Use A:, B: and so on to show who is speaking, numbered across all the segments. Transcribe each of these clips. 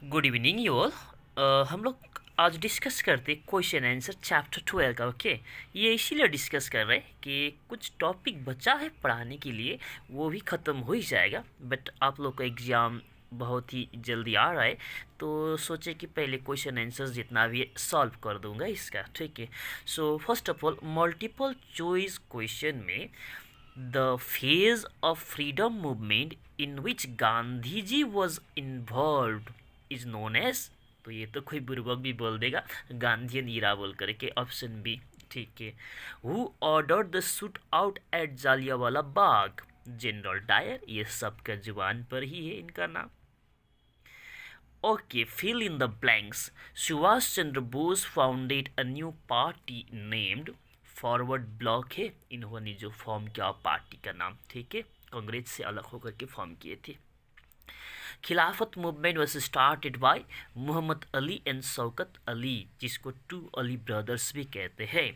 A: Good evening you all. हम लोग आज डिस्कस करते क्वेश्चन आंसर चैप्टर 12 का। ओके, ये इसीलिए डिस्कस कर रहे हैं कि कुछ टॉपिक बचा है पढ़ाने के लिए, वो भी ख़त्म हो ही जाएगा। बट आप लोग का एग्ज़ाम बहुत ही जल्दी आ रहा है, तो सोचे कि पहले क्वेश्चन आंसर्स जितना भी सॉल्व कर दूंगा इसका। ठीक है, so first of all multiple choice question में the phase of freedom movement in which Gandhi ji was involve is known as. तो ये तो कोई बुर्बक भी बोल देगा गांधी नीरा बोल करके। Option B. ठीक है, who order the shoot out at Jallianwala Bagh. General Dyer. ये सबका जुबान पर ही है इनका नाम। Okay, fill in the blanks. Subhash Chandra Bose founded a new party named Forward Bloc है इन्होंने जो फॉर्म किया पार्टी का नाम। ठीक है, कांग्रेस से अलग होकर के फॉर्म किए थे। Khilafat movement was started by Mohammad Ali and Shaukat Ali, जिसको टू अली ब्रदर्स भी कहते हैं।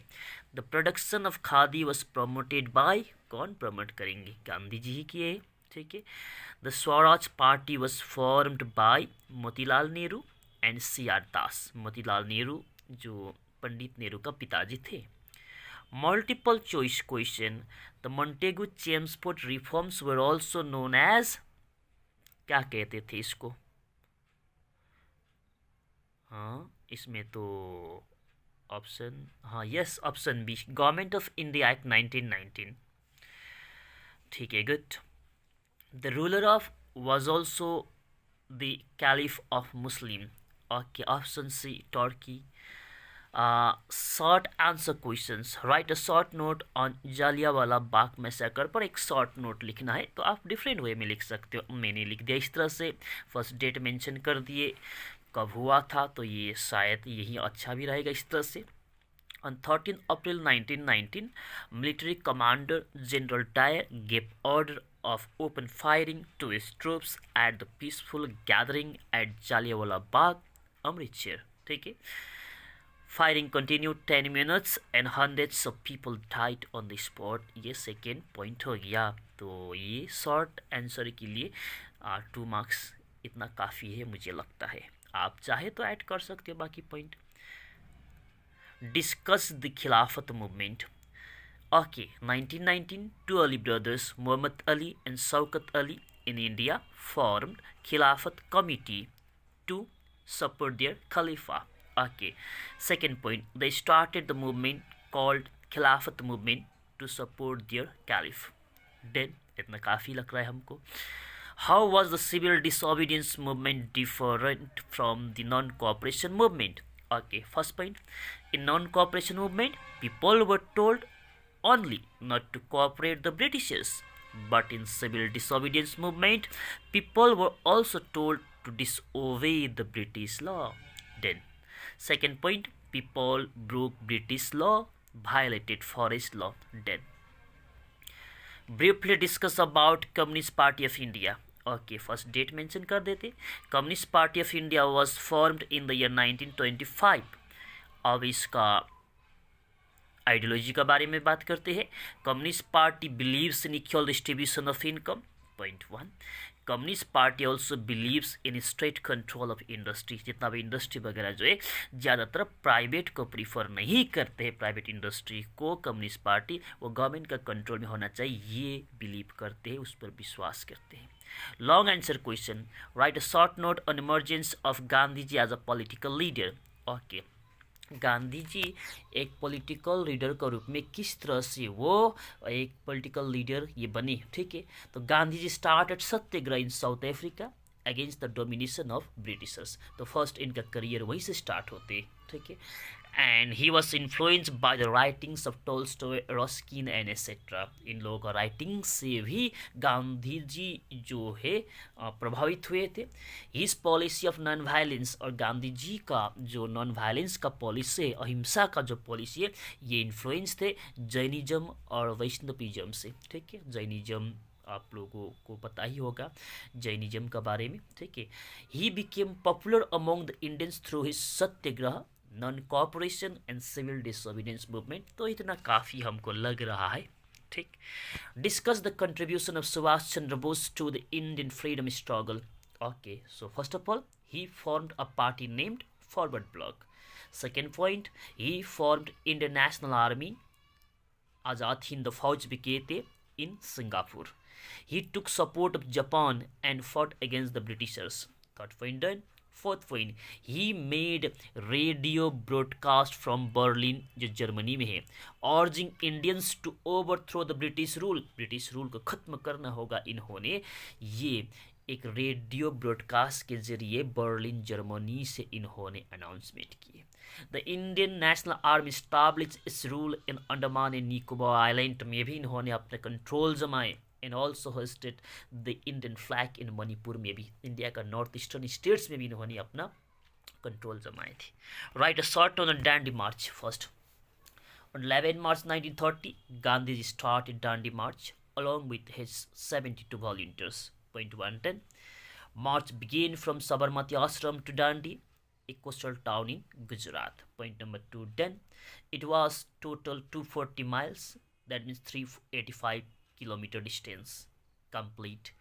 A: The production of khadi was promoted by, कौन प्रमोट करेंगे, गांधी जी ही किए। ठीक है, the Swaraj party was formed by Motilal Nehru and C R Das. Motilal Nehru जो पंडित नेहरू का पिताजी थे। Multiple choice question, the Montagu Chelmsford reforms were also known as, क्या कहते थे इसको। हाँ, इसमें तो ऑप्शन, हाँ yes, option B, Government of India Act 1919। ठीक है, good. The ruler of was also the caliph of Muslim. Okay, option C, Turkey. Short answer questions, write a short note on Jallianwala Bagh massacre. पर एक short note लिखना है तो आप different way में लिख सकते हो। मैंने लिख दिया इस तरह से, फर्स्ट डेट मेंशन कर दिए, कब हुआ था, तो ये शायद यही अच्छा भी रहेगा इस तरह से। On 13 April 1919, military commander General Dyer gave order of open firing to his troops at the peaceful gathering at Jallianwala Bagh, Amritsar. ठीक है, firing continued 10 minutes and hundreds of people died on the spot. ये second point हो गया। तो ये short answer के लिए 2 marks इतना काफ़ी है मुझे लगता है। आप चाहे तो ऐड कर सकते हो बाकी पॉइंट। डिस्कस द खिलाफत movement. Okay, 1919 two Ali brothers Muhammad Ali and Shaukat Ali in India formed Khilafat committee to support their Khalifa. Okay, second point, they started the movement called Khilafat movement to support their caliph. Then इतना काफ़ी लग रहा है हमको। How was the civil disobedience movement different from the non-cooperation movement? Okay, first point, in non-cooperation movement, people were told only not to cooperate the Britishers, but in civil disobedience movement, people were also told to disobey the British law. Then, second point, people broke British law, violated forest law. Then, briefly discuss about Communist Party of India. Okay, first date mention कर देते। Communist Party of India was formed in the year 1925। अब इसका ideology के बारे में बात करते हैं। Communist party believes in equal distribution of income, point 1। Communist party also believes in straight control of industry. जितना भी इंडस्ट्री वगैरह जो है ज़्यादातर प्राइवेट को प्रीफर नहीं करते हैं, प्राइवेट इंडस्ट्री को कम्युनिस्ट पार्टी वो गवर्नमेंट का कंट्रोल में होना चाहिए, ये बिलीव करते हैं, उस पर विश्वास करते हैं। Long answer question, write a short note on emergence of Gandhi ji as a political leader. Okay, Gandhi ji एक पॉलिटिकल लीडर के रूप में किस तरह से वो एक पॉलिटिकल लीडर ये बने। ठीक है, तो Gandhi ji started satyagraha in South Africa against the domination of Britishers. तो फर्स्ट इनका करियर वहीं से स्टार्ट होते। ठीक है, and he was influenced by the writings of Tolstoy, Ruskin and etcetera. इन लोगों का राइटिंग से भी गांधी जी जो है प्रभावित हुए थे। His policy of non violence, और गांधी जी का जो नॉन वायलेंस का पॉलिसी है, अहिंसा का जो पॉलिसी है, ये इन्फ्लुएंस थे जैनिज्म और वैष्णविज्म से। ठीक है, जैनिज्म आप लोगों को पता ही होगा जैनिज्म के बारे में। ठीक है, he became popular among the Indians through his satyagraha, non cooperation and civil disobedience movement. तो इतना काफ़ी हमको लग रहा है। ठीक, discuss the contribution of Subhash Chandra Bose to the Indian freedom struggle. Okay, so first of all, he formed a party named Forward Bloc. Second point, he formed Indian National Army, Azad Hind Fauj Bikete, in Singapore. He took support of Japan and fought against the Britishers. Third point done. Fourth point, he made radio broadcast from Berlin, जो Germany में है, urging Indians to overthrow the British rule. British rule को खत्म करना होगा इन्होंने ये एक रेडियो ब्रॉडकास्ट के जरिए बर्लिन जर्मनी से इन्होंने अनाउंसमेंट किए. The Indian national army establish it's rule in Andaman and Nicobar island में भी इन्होंने अपने कंट्रोल जमाए. And also hosted the Indian flag in Manipur में भी, इंडिया का नॉर्थ ईस्टर्न स्टेट्स में भी इन्होंने अपना कंट्रोल जमाए थे. Right a short on Dandi March first. On 11 March 1930, Gandhiji started Dandi March along with his 72 volunteers. Point 110. March began from Sabarmati Ashram to Dandi, a coastal town in Gujarat. Point number 210. It was total 240 miles, that means 385 kilometer distance. Complete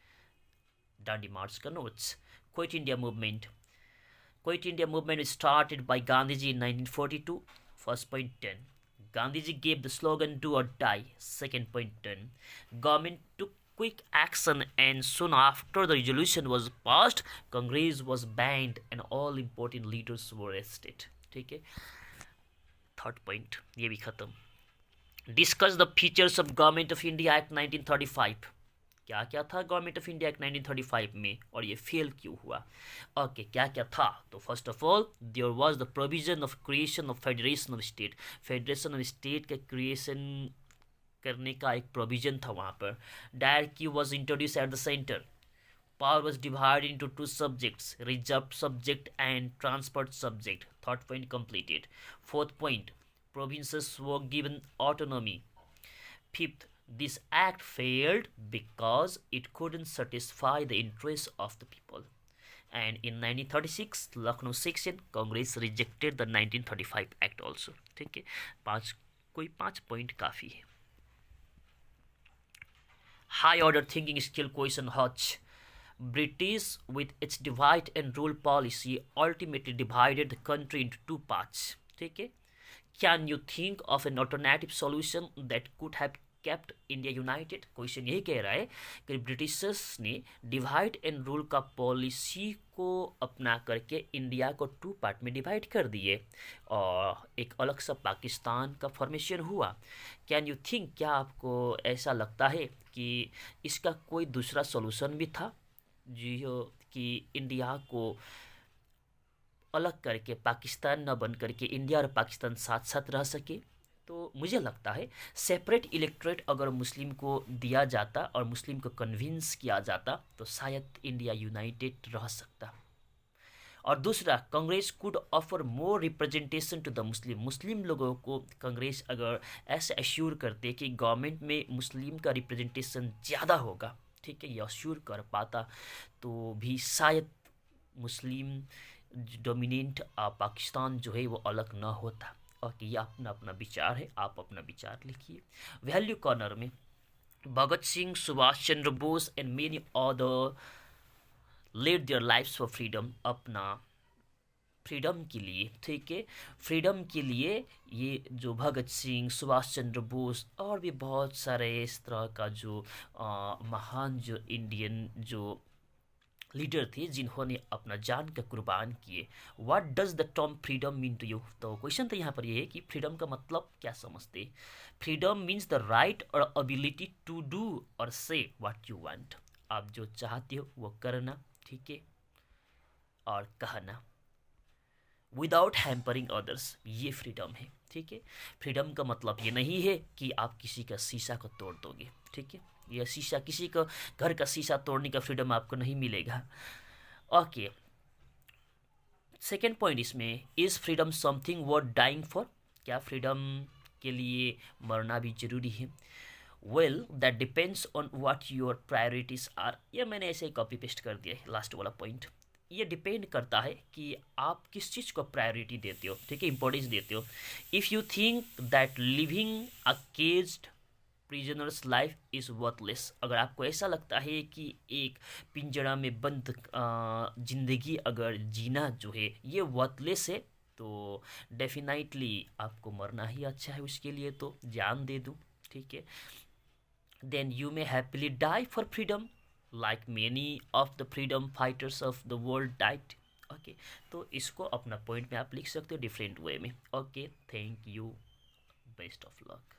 A: Dandi March ka notes. Quit India movement. Quit India movement was started by Gandhiji in 1942. First point 10. Gandhiji gave the slogan do or die. Second point 10. Government took quick action and soon after the resolution was passed, Congress was banned and all important leaders were arrested. ठीक है. Third point ये भी खत्म. Discuss the features of government of India act 1935. क्या क्या था government of India act 1935 में और ये फेल क्यों हुआ. ओके क्या क्या था. तो first of all there was the provision of creation of federation of state. Federation of state का क्रिएशन करने का एक प्रोविजन था वहाँ पर. Diarchy was introduce at the centre. Power was divided into two subjects, reserve subject and transport subject. Third point completed. Fourth point, provinces were given autonomy. Fifth, this act failed because it couldn't satisfy the interests of the people. And in 1936 Lucknow section Congress rejected the 1935 act also. ठीक है. कोई 5 point काफ़ी है. High order thinking skill question Hodge. British with its divide and rule policy ultimately divided the country into two parts. ठीक है. Can you think of an alternative solution that could have kept India united? Question यही कह रहा है कि Britishers ने divide and rule का policy को अपना करके इंडिया को टू पार्ट में डिवाइड कर दिए और एक अलग सा पाकिस्तान का फॉर्मेशन हुआ. कैन यू थिंक, क्या आपको ऐसा लगता है कि इसका कोई दूसरा सॉल्यूशन भी था जी हो कि इंडिया को अलग करके पाकिस्तान न बन करके इंडिया और पाकिस्तान साथ साथ रह सके. तो मुझे लगता है सेपरेट इलेक्ट्रेट अगर मुस्लिम को दिया जाता और मुस्लिम को कन्विंस किया जाता तो शायद इंडिया यूनाइटेड रह सकता. और दूसरा, Congress could offer more representation to the Muslim. मुस्लिम लोगों को कांग्रेस अगर ऐसे अश्योर करते कि गवर्नमेंट में मुस्लिम का रिप्रेजेंटेशन ज़्यादा होगा, ठीक है, ये अश्योर कर पाता तो भी शायद मुस्लिम डोमिनेंट पाकिस्तान जो है वो अलग ना होता. और ये अपना अपना विचार है, आप अपना विचार लिखिए. वैल्यू कॉर्नर में Bhagat Singh, Subhash Chandra Bose and many other laid their lifes for freedom. अपना फ्रीडम के लिए, ठीक है, फ्रीडम के लिए ये जो भगत सिंह, सुभाष चंद्र बोस और भी बहुत सारे इस तरह का जो महान जो इंडियन जो लीडर थे जिन्होंने अपना जान का कुर्बान किए. What does the term freedom mean to you. तो क्वेश्चन तो यहाँ पर ये है कि फ्रीडम का मतलब क्या समझते. फ्रीडम मीन्स द राइट और एबिलिटी टू डू और से व्हाट यू वांट. आप जो चाहते हो वो करना, ठीक है, और कहना विदाउट हैम्परिंग अदर्स, ये फ्रीडम है. ठीक है, फ्रीडम का मतलब ये नहीं है कि आप किसी का शीशा को तोड़ दोगे. ठीक है, यह शीशा, किसी का घर का शीशा तोड़ने का फ्रीडम आपको नहीं मिलेगा. ओके, सेकेंड पॉइंट इसमें, is freedom something worth dying for. क्या फ्रीडम के लिए मरना भी जरूरी है. Well that depends on what your priorities are. ये मैंने ऐसे ही कॉपी पेस्ट कर दिया है लास्ट वाला पॉइंट. ये डिपेंड करता है कि आप किस चीज़ को प्रायोरिटी देते हो, ठीक है, इंपॉर्टेंस देते हो. If you think that living a caged prisoners life is worthless. अगर आपको ऐसा लगता है कि एक पिंजरा में बंद जिंदगी अगर जीना जो है ये वर्थलेस है, तो डेफिनेटली आपको मरना ही अच्छा है, उसके लिए तो जान दे दूँ, ठीक है। Then you may happily die for freedom like many of the freedom fighters of the world died. Okay, तो इसको अपना पॉइंट में आप लिख सकते हो डिफरेंट वे में। Okay, thank you, best of luck.